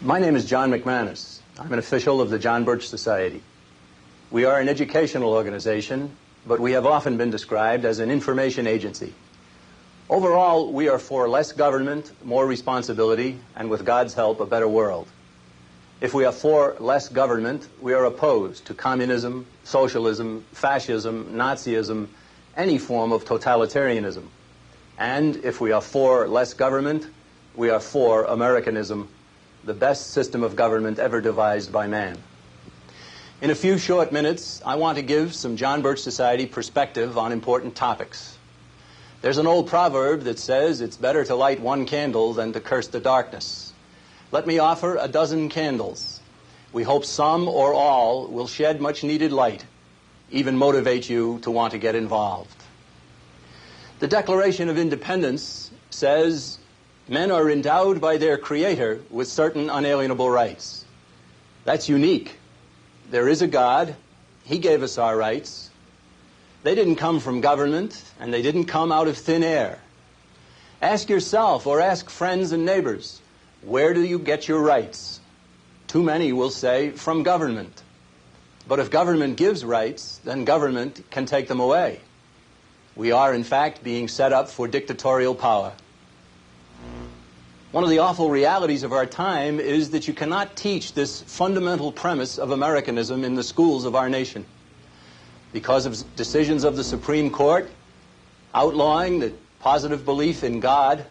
My name is John McManus. I'm an official of the John Birch Society. We are an educational organization, but we have often been described as an information agency. Overall, we are for less government, more responsibility, and with God's help, a better world. If we are for less government, we are opposed to communism, socialism, fascism, Nazism, any form of totalitarianism. And if we are for less government, we are for Americanism, the best system of government ever devised by man. In a few short minutes, I want to give some John Birch Society perspective on important topics. There's an old proverb that says it's better to light one candle than to curse the darkness. Let me offer a dozen candles. We hope some or all will shed much needed light, even motivate you to want to get involved. The Declaration of Independence says men are endowed by their Creator with certain unalienable rights. That's unique. There is a God. He gave us our rights. They didn't come from government, and they didn't come out of thin air. Ask yourself or ask friends and neighbors, where do you get your rights? Too many will say, from government. But if government gives rights, then government can take them away. We are, in fact, being set up for dictatorial power. One of the awful realities of our time is that you cannot teach this fundamental premise of Americanism in the schools of our nation. Because of decisions of the Supreme Court outlawing the positive belief in God,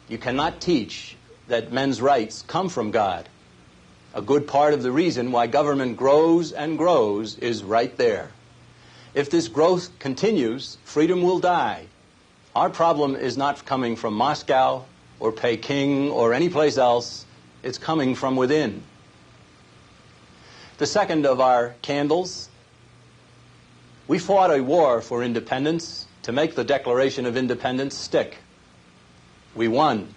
you cannot teach that men's rights come from God. A good part of the reason why government grows and grows is right there. If this growth continues, freedom will die. Our problem is not coming from Moscow or Peking or any place else. It's coming from within. The second of our candles, we fought a war for independence to make the Declaration of Independence stick. We won.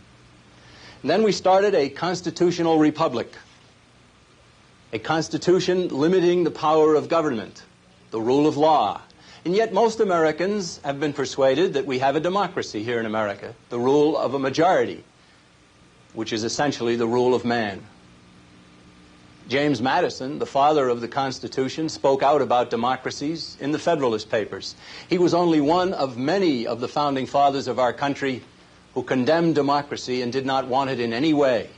And then we started a constitutional republic, a constitution limiting the power of government, the rule of law. And yet most Americans have been persuaded that we have a democracy here in America, the rule of a majority, which is essentially the rule of man. James Madison, the father of the Constitution, spoke out about democracies in the Federalist Papers. He was only one of many of the founding fathers of our country who condemned democracy and did not want it in any way.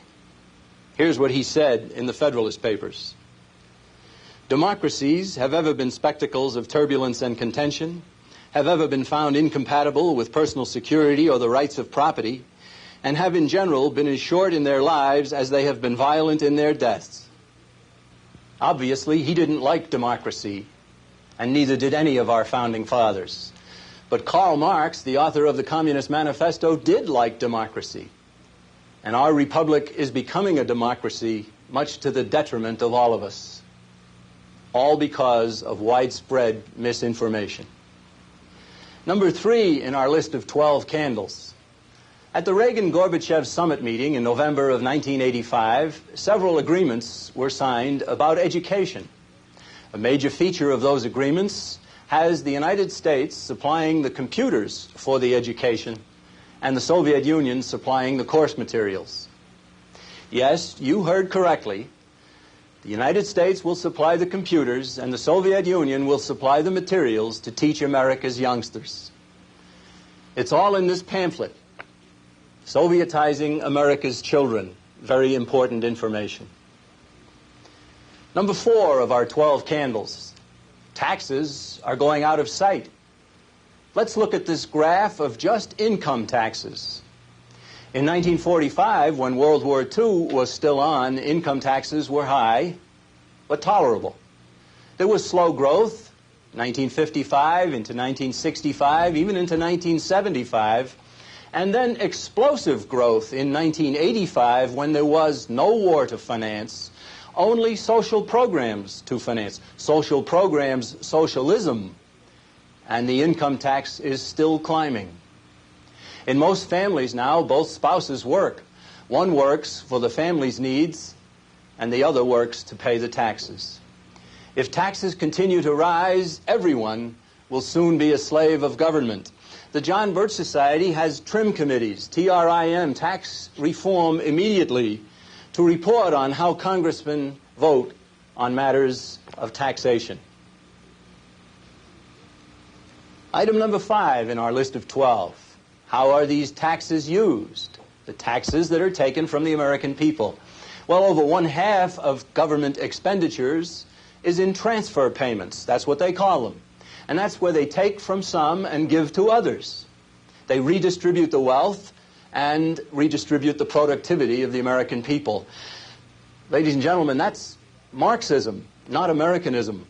Here's what he said in the Federalist Papers. Democracies have ever been spectacles of turbulence and contention, have ever been found incompatible with personal security or the rights of property, and have in general been as short in their lives as they have been violent in their deaths. Obviously, he didn't like democracy, and neither did any of our founding fathers. But Karl Marx, the author of the Communist Manifesto, did like democracy. And our republic is becoming a democracy, much to the detriment of all of us. All because of widespread misinformation. Number 3 in our list of 12 candles. At the Reagan-Gorbachev summit meeting in November of 1985, several agreements were signed about education. A major feature of those agreements has the United States supplying the computers for the education and the Soviet Union supplying the course materials. Yes, you heard correctly. The United States will supply the computers and the Soviet Union will supply the materials to teach America's youngsters. It's all in this pamphlet, Sovietizing America's Children. Very important information. Number 4 of our 12 candles. Taxes are going out of sight. Let's look at this graph of just income taxes. In 1945, when World War II was still on, income taxes were high, but tolerable. There was slow growth, 1955 into 1965, even into 1975, and then explosive growth in 1985 when there was no war to finance, only social programs to finance. Social programs, socialism, and the income tax is still climbing. In most families now, both spouses work. One works for the family's needs, and the other works to pay the taxes. If taxes continue to rise, everyone will soon be a slave of government. The John Birch Society has TRIM committees, T-R-I-M, tax reform immediately, to report on how congressmen vote on matters of taxation. Item number 5 in our list of 12. How are these taxes used? The taxes that are taken from the American people. Well, over 1/2 of government expenditures is in transfer payments. That's what they call them. And that's where they take from some and give to others. They redistribute the wealth and redistribute the productivity of the American people. Ladies and gentlemen, that's Marxism, not Americanism.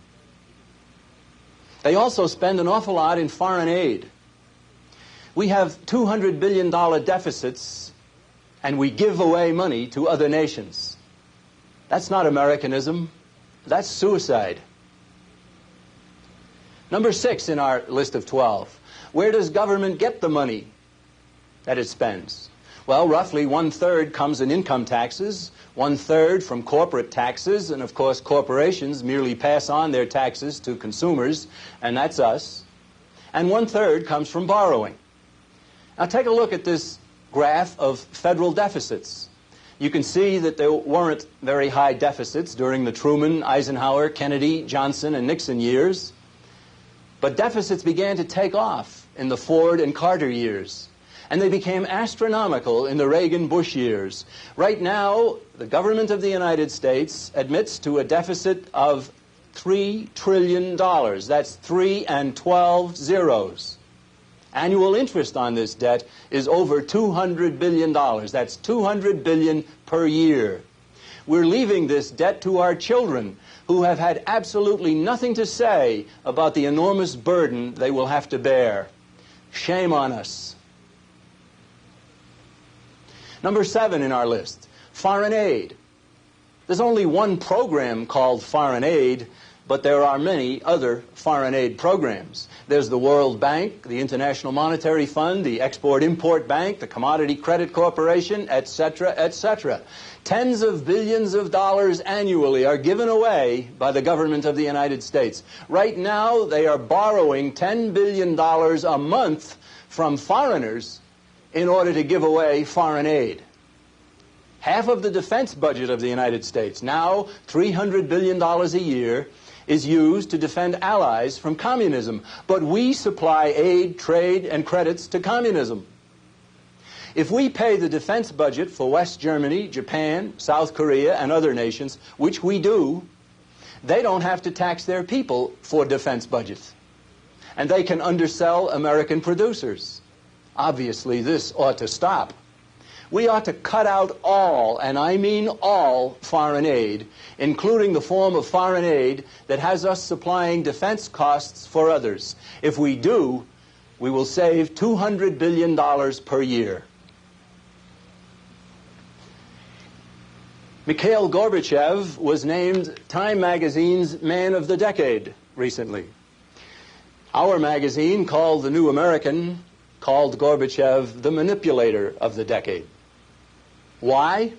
They also spend an awful lot in foreign aid. We have $200 billion deficits, and we give away money to other nations. That's not Americanism. That's suicide. Number 6 in our list of 12. Where does government get the money that it spends? Well, roughly 1/3 comes in income taxes, 1/3 from corporate taxes, and of course corporations merely pass on their taxes to consumers, and that's us. And 1/3 comes from borrowing. Now take a look at this graph of federal deficits. You can see that there weren't very high deficits during the Truman, Eisenhower, Kennedy, Johnson, and Nixon years. But deficits began to take off in the Ford and Carter years. And they became astronomical in the Reagan-Bush years. Right now, the government of the United States admits to a deficit of $3 trillion. That's 3 and 12 zeros. Annual interest on this debt is over $200 billion. That's $200 billion per year. We're leaving this debt to our children, who have had absolutely nothing to say about the enormous burden they will have to bear. Shame on us. Number 7 in our list, foreign aid. There's only one program called foreign aid, but there are many other foreign aid programs. There's the World Bank, the International Monetary Fund, the Export-Import Bank, the Commodity Credit Corporation, etc., etc. Tens of billions of dollars annually are given away by the government of the United States. Right now, they are borrowing $10 billion a month from foreigners in order to give away foreign aid. Half of the defense budget of the United States, now $300 billion a year, is used to defend allies from communism. But we supply aid, trade, and credits to communism. If we pay the defense budget for West Germany, Japan, South Korea, and other nations, which we do, they don't have to tax their people for defense budgets. And they can undersell American producers. Obviously, this ought to stop. We ought to cut out all, and I mean all, foreign aid, including the form of foreign aid that has us supplying defense costs for others. If we do, we will save $200 billion per year. Mikhail Gorbachev was named Time magazine's Man of the Decade recently. Our magazine, called The New American, called Gorbachev the manipulator of the decade. Why?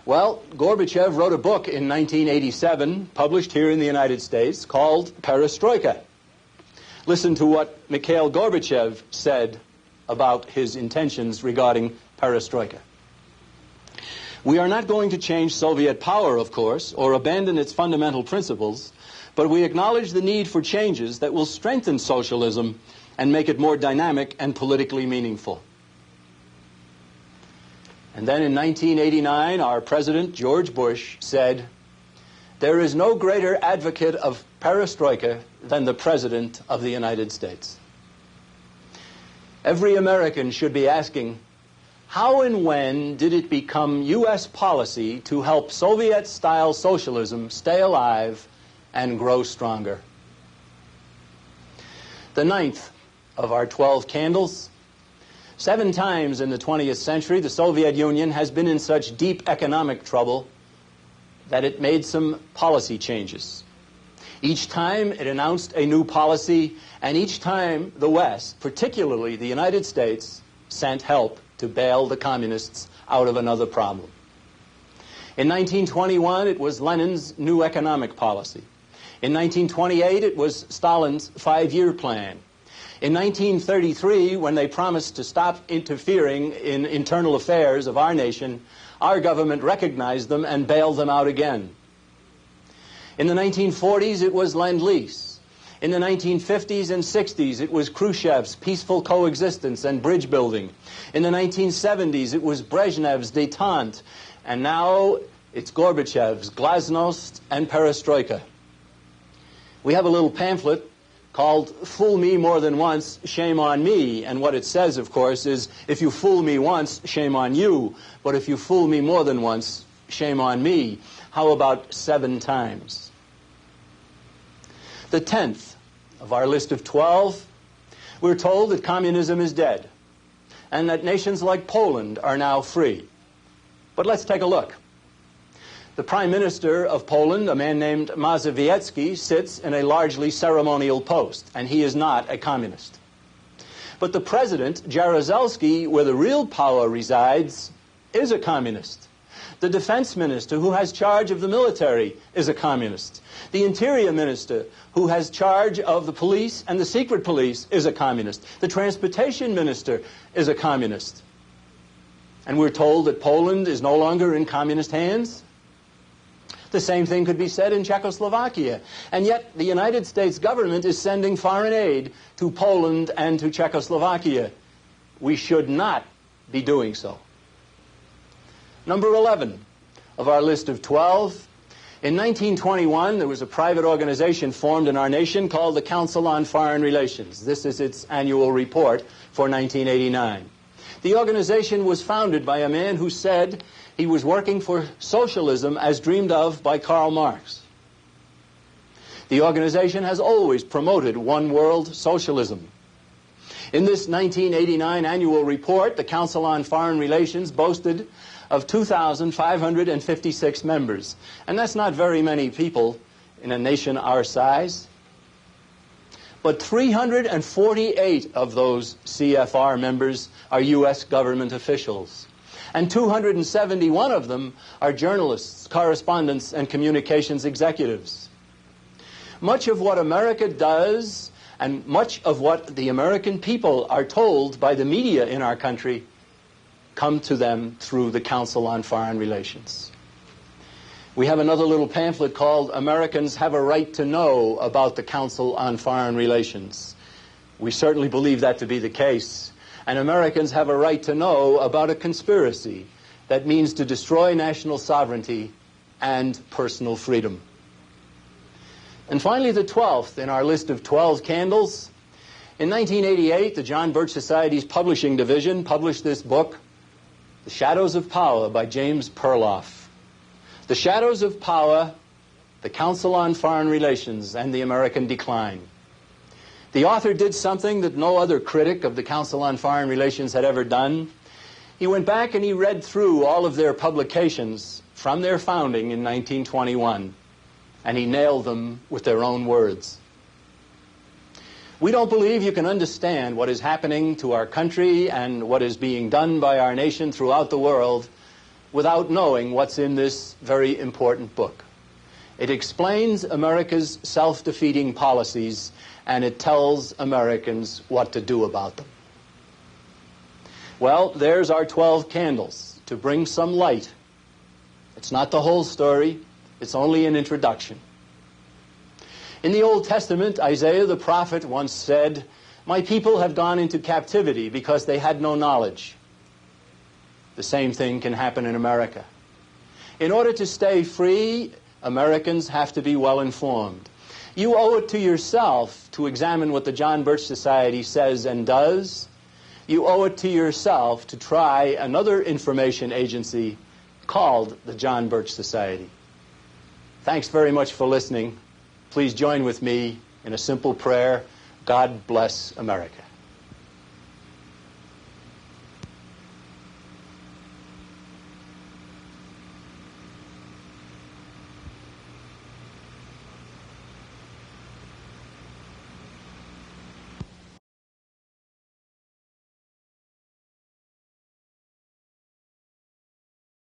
Well, Gorbachev wrote a book in 1987, published here in the United States, called Perestroika. Listen to what Mikhail Gorbachev said about his intentions regarding perestroika. We are not going to change Soviet power, of course, or abandon its fundamental principles, but we acknowledge the need for changes that will strengthen socialism and make it more dynamic and politically meaningful. And then in 1989, our President, George Bush, said, "There is no greater advocate of perestroika than the President of the United States." Every American should be asking, how and when did it become U.S. policy to help Soviet-style socialism stay alive and grow stronger? The 9th of our 12 candles. 7 times in the 20th century, the Soviet Union has been in such deep economic trouble that it made some policy changes. Each time it announced a new policy, and each time the West, particularly the United States, sent help to bail the communists out of another problem. In 1921, it was Lenin's new economic policy. In 1928, it was Stalin's 5-year plan. In 1933, when they promised to stop interfering in internal affairs of our nation, our government recognized them and bailed them out again. In the 1940s, it was Lend-Lease. In the 1950s and 60s, it was Khrushchev's peaceful coexistence and bridge building. In the 1970s, it was Brezhnev's détente. And now it's Gorbachev's glasnost and perestroika. We have a little pamphlet called Fool Me More Than Once, Shame on Me. And what it says, of course, is if you fool me once, shame on you. But if you fool me more than once, shame on me. How about 7 times? The 10th of our list of 12, we're told that communism is dead and that nations like Poland are now free. But let's take a look. The Prime Minister of Poland, a man named Mazowiecki, sits in a largely ceremonial post, and he is not a communist. But the President, Jaruzelski, where the real power resides, is a communist. The Defense Minister, who has charge of the military, is a communist. The Interior Minister, who has charge of the police and the secret police, is a communist. The Transportation Minister is a communist. And we're told that Poland is no longer in communist hands? The same thing could be said in Czechoslovakia. And yet the United States government is sending foreign aid to Poland and to Czechoslovakia. We should not be doing so. Number 11 of our list of 12. In 1921, there was a private organization formed in our nation called the Council on Foreign Relations. This is its annual report for 1989. The organization was founded by a man who said he was working for socialism as dreamed of by Karl Marx. The organization has always promoted one world socialism. In this 1989 annual report, the Council on Foreign Relations boasted of 2,556 members. And that's not very many people in a nation our size. But 348 of those CFR members are U.S. government officials. And 271 of them are journalists, correspondents, and communications executives. Much of what America does and much of what the American people are told by the media in our country come to them through the Council on Foreign Relations. We have another little pamphlet called Americans Have a Right to Know About the Council on Foreign Relations. We certainly believe that to be the case. And Americans have a right to know about a conspiracy that means to destroy national sovereignty and personal freedom. And finally, the 12th in our list of 12 candles. In 1988, the John Birch Society's publishing division published this book, The Shadows of Power by James Perloff. The Shadows of Power, the Council on Foreign Relations, and the American Decline. The author did something that no other critic of the Council on Foreign Relations had ever done. He went back and he read through all of their publications from their founding in 1921, and he nailed them with their own words. We don't believe you can understand what is happening to our country and what is being done by our nation throughout the world without knowing what's in this very important book. It explains America's self-defeating policies, and it tells Americans what to do about them. Well, there's our 12 candles to bring some light. It's not the whole story. It's only an introduction. In the Old Testament, Isaiah the prophet once said, "My people have gone into captivity because they had no knowledge." The same thing can happen in America. In order to stay free, Americans have to be well informed. You owe it to yourself to examine what the John Birch Society says and does. You owe it to yourself to try another information agency called the John Birch Society. Thanks very much for listening. Please join with me in a simple prayer. God bless America.